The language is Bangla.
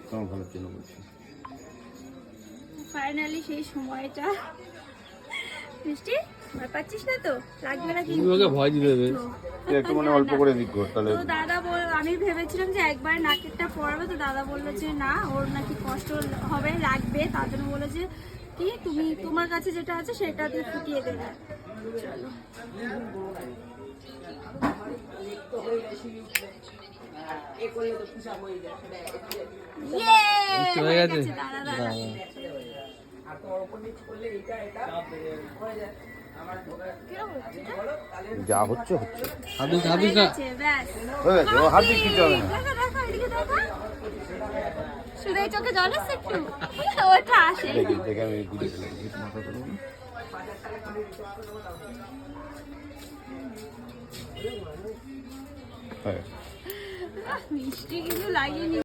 তোমার ভালোর জন্য বলছি। ফাইনালি সেই সময়টা। মিষ্টি ভয় পাচ্ছিস না তো? লাগবে না তুমি ওকে ভয় দিতে দেবে একটু মানে অল্প করে দিক তাহলে। তো দাদা আমি ভেবেছিলাম যে একবার নাকেরটা পরাবে, তো দাদা বললো যে না, ওর নাকি কষ্ট হবে, লাগবে, তার জন্য বলে যে কি তুমি তোমার কাছে যেটা আছে সেটা দিয়ে ফুটিয়ে দেবে। চলো হয়ে গেছে দাদা যা হচ্ছে হচ্ছে। হাবি হাবি না হাত দিয়ে কিছু হবে না। শুধু এই চোখে জল এসছে একটু, ওটা আসে। দেখি দেখে আমি বুঝে গেলাম মাথা করবো না। হ্যাঁ মিষ্টি কিন্তু লাগেনি।